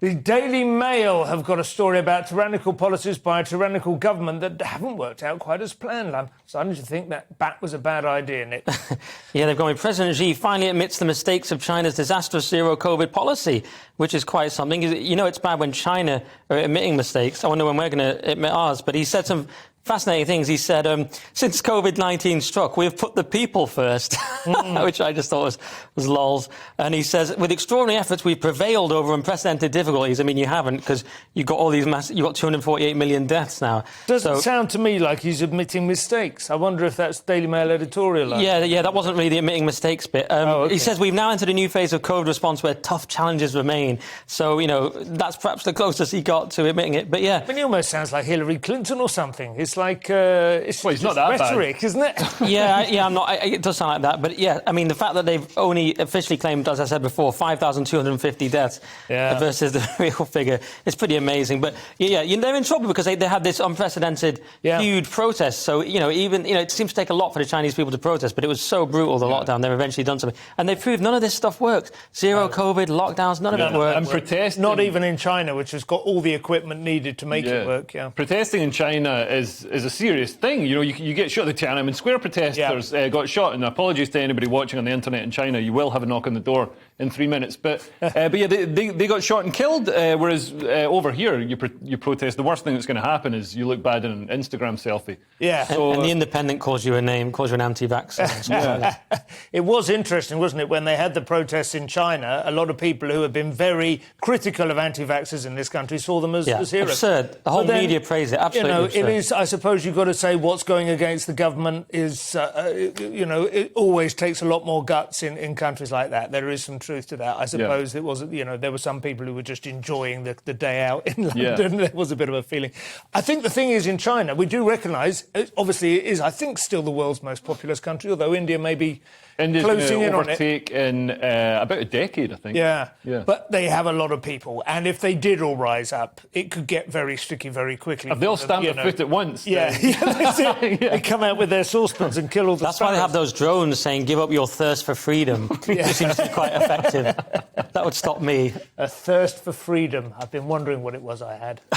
The Daily Mail have got a story about tyrannical policies by a tyrannical government that haven't worked out quite as planned. I'm starting to think that bat was a bad idea, Nick. Yeah, they've gone with President Xi finally admits the mistakes of China's disastrous zero-COVID policy, which is quite something. You know, it's bad when China are admitting mistakes. I wonder when we're going to admit ours. But he said some fascinating things. He said, since COVID-19 struck, we have put the people first, which I just thought was lols. And he says, with extraordinary efforts, we've prevailed over unprecedented difficulties. I mean, you haven't, because you've got all these you've got 248 million deaths now. Doesn't sound to me like he's admitting mistakes. I wonder if that's Daily Mail editorial. Yeah, that wasn't really the admitting mistakes bit. Okay. He says we've now entered a new phase of COVID response where tough challenges remain. So, you know, that's perhaps the closest he got to admitting it. But yeah. I mean, he almost sounds like Hillary Clinton or something. It's like it's not that rhetoric, bad, isn't it? Yeah, I'm not. It does sound like that, but yeah, I mean, the fact that they've only officially claimed, as I said before, 5,250 deaths versus the real figure is pretty amazing. But yeah, they're in trouble because they had this unprecedented huge protest. So it seems to take a lot for the Chinese people to protest, but it was so brutal the lockdown. They've eventually done something, and they proved none of this stuff works. Zero COVID lockdowns, none of it works. And protesting, not even in China, which has got all the equipment needed to make it work. Yeah, protesting in China is a serious thing. You know, you get shot at the Tiananmen Square protesters got shot, and apologies to anybody watching on the internet in China, you will have a knock on the door in 3 minutes. But yeah, they got shot and killed, whereas over here, you protest, the worst thing that's going to happen is you look bad in an Instagram selfie. Yeah. So, and The Independent calls you a name, calls you an anti-vaxxer. It was interesting, wasn't it, when they had the protests in China, a lot of people who have been very critical of anti-vaxxers in this country saw them as heroes. Absurd. The whole media praised it. Absolutely absurd. It is, I suppose you've got to say what's going against the government is, it always takes a lot more guts in countries like that. There is some truth to that. I suppose it was, there were some people who were just enjoying the day out in London. There was a bit of a feeling. I think the thing is, in China, we do recognise, obviously it is, I think, still the world's most populous country, although India may be closing in on it. In about a decade, I think. Yeah, but they have a lot of people, and if they did all rise up, it could get very sticky very quickly. If they'll stamp their foot at once. That's it. They come out with their saucepans and kill all the That's why they have those drones saying, give up your thirst for freedom. It seems to be quite effective. That would stop me. A thirst for freedom. I've been wondering what it was I had.